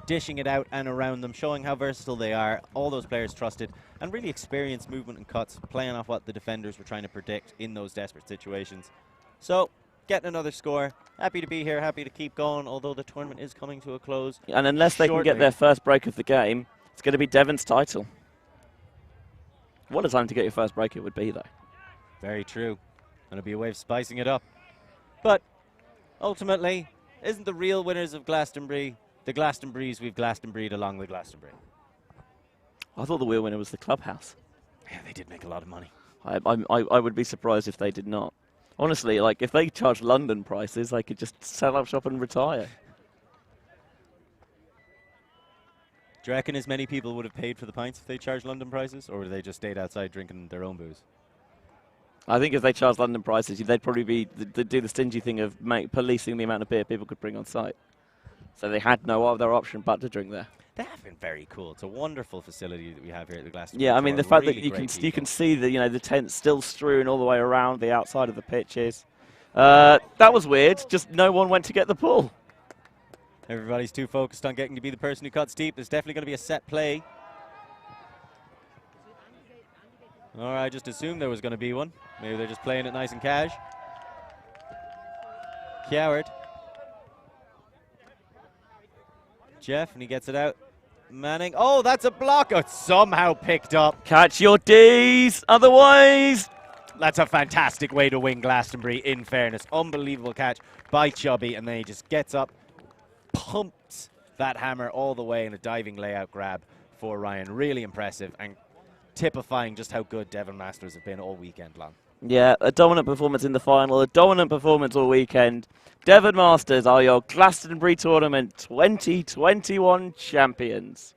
Dishing it out and around them, showing how versatile they are. All those players trusted and really experienced movement and cuts, playing off what the defenders were trying to predict in those desperate situations. So, getting another score. Happy to be here, happy to keep going, although the tournament is coming to a close. And unless they can get their first break of the game, it's going to be Devon's title. What a time to get your first break it would be, though. Very true. And it'll be a way of spicing it up. But, ultimately, isn't the real winners of Glastonbury the Glastonburys we've Glastonbury'd along the Glastonbury? I thought the real winner was the clubhouse. Yeah, they did make a lot of money. I would be surprised if they did not. Honestly, like, if they charged London prices, they could just sell up shop and retire. Do you reckon as many people would have paid for the pints if they charged London prices, or would they just stayed outside drinking their own booze? I think if they charged London prices, they'd probably do the stingy thing of policing the amount of beer people could bring on site. So they had no other option but to drink there. They have been very cool. It's a wonderful facility that we have here at the Glastonbury. Yeah, I mean, the fact that you can see the the tents still strewn all the way around the outside of the pitches. That was weird. Just no one went to get the pull. Everybody's too focused on getting to be the person who cuts deep. There's definitely going to be a set play. All right, I just assumed there was going to be one. Maybe they're just playing it nice and cash. Coward. Jeff, and he gets it out. Manning. Oh, that's a block. Oh, it's somehow picked up. Catch your D's, otherwise. That's a fantastic way to win Glastonbury, in fairness. Unbelievable catch by Chubby, and then he just gets up, pumps that hammer all the way in a diving layout grab for Ryan. Really impressive and typifying just how good Devon Masters have been all weekend long. Yeah, a dominant performance in the final, a dominant performance all weekend. Devon Masters are your Glastonbury Tournament 2021 champions.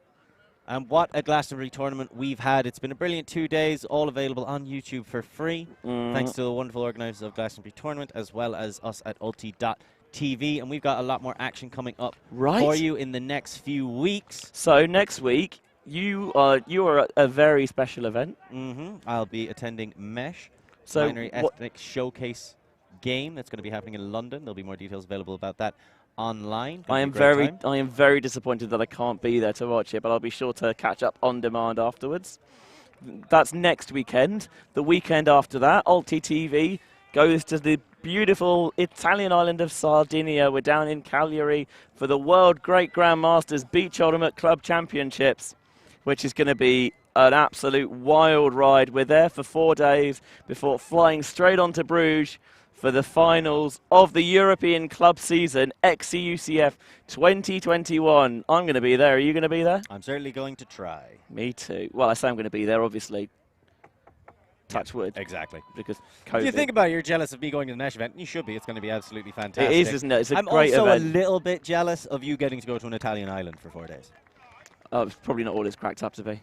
And what a Glastonbury tournament we've had. It's been a brilliant 2 days, all available on YouTube for free. Thanks to the wonderful organisers of Glastonbury Tournament, as well as us at ulti.tv. And we've got a lot more action coming up for you in the next few weeks. So next week, you are at a very special event. I'll be attending MESH, Binary Ethnic Showcase game that's going to be happening in London. There'll be more details available about that online. I am very disappointed that I can't be there to watch it, but I'll be sure to catch up on demand afterwards. That's next weekend. The weekend after that, Ulti TV goes to the beautiful Italian island of Sardinia. We're down in Cagliari for the World Great Grandmasters Beach Ultimate Club Championships, which is going to be an absolute wild ride. We're there for 4 days before flying straight on to Bruges for the finals of the European Club Season, XCUCF 2021. I'm going to be there. Are you going to be there? I'm certainly going to try. Me too. Well, I say I'm going to be there, obviously. touch wood. Exactly. Because If COVID. you think about it, you're jealous of me going to the Mesh event. You should be. It's going to be absolutely fantastic. It is, isn't it? It's a I'm great also event. a little bit jealous of you getting to go to an Italian island for 4 days. Oh, it's probably not all it's cracked up to be.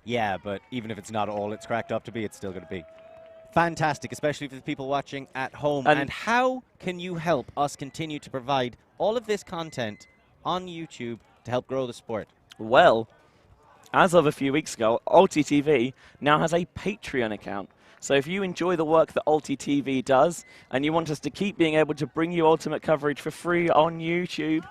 Yeah, but even if it's not all it's cracked up to be, it's still going to be fantastic, especially for the people watching at home. And how can you help us continue to provide all of this content on YouTube to help grow the sport? Well, as of a few weeks ago, Ulti TV now has a Patreon account. So if you enjoy the work that Ulti TV does and you want us to keep being able to bring you ultimate coverage for free on YouTube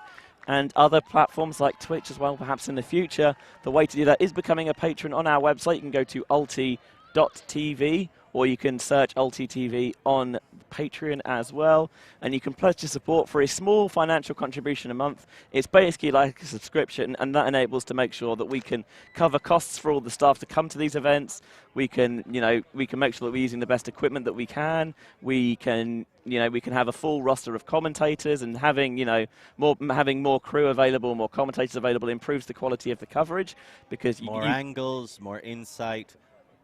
and other platforms like Twitch as well, perhaps in the future, the way to do that is becoming a patron on our website. You can go to ulti.tv, or you can search Ulti TV on Patreon as well, and you can pledge your support for a small financial contribution a month. It's basically like a subscription, and that enables to make sure that we can cover costs for all the staff to come to these events. We can, we can make sure that we're using the best equipment that we can. We can, we can have a full roster of commentators, and having more crew available, more commentators available improves the quality of the coverage because more angles, more insight,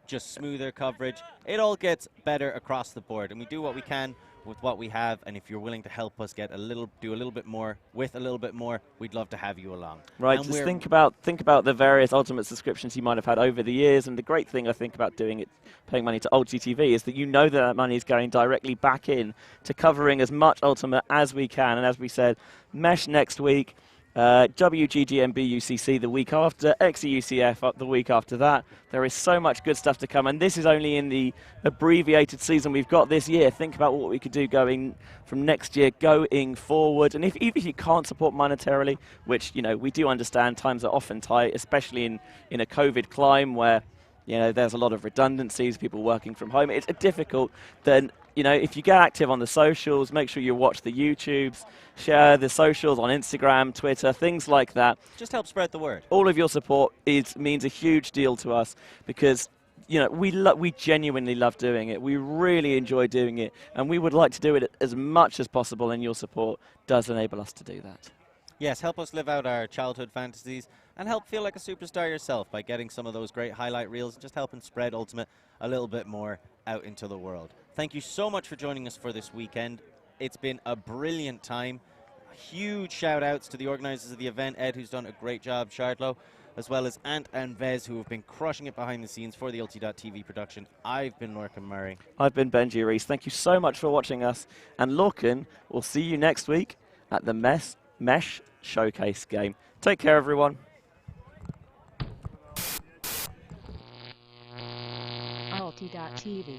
just smoother coverage. It all gets better across the board, and we do what we can with what we have. And if you're willing to help us do a little bit more with a little bit more, we'd love to have you along. Right, and just think about the various Ultimate subscriptions you might have had over the years. And the great thing I think about doing it, paying money to Ulti TV, is that that money is going directly back in to covering as much Ultimate as we can. And as we said, Mesh next week, WGGM BUCC the week after, XEUCF the week after that. There is so much good stuff to come, and this is only in the abbreviated season we've got this year. Think about what we could do going from next year going forward. And even if you can't support monetarily, which we do understand, times are often tight, especially in a COVID climb where there's a lot of redundancies, people working from home. It's difficult. Then if you get active on the socials, make sure you watch the YouTubes, share the socials on Instagram, Twitter, things like that. Just help spread the word. All of your support means a huge deal to us because we genuinely love doing it. We really enjoy doing it, and we would like to do it as much as possible, and your support does enable us to do that. Yes, help us live out our childhood fantasies and help feel like a superstar yourself by getting some of those great highlight reels and just helping spread Ultimate a little bit more out into the world. Thank you so much for joining us for this weekend. It's been a brilliant time. Huge shout outs to the organizers of the event, Ed, who's done a great job, Shardlow, as well as Ant and Vez, who have been crushing it behind the scenes for the Ulti.tv production. I've been Lorcan Murray. I've been Benji Reese. Thank you so much for watching us. And Lorcan, we'll see you next week at the Mesh Showcase game. Take care, everyone. Ulti.tv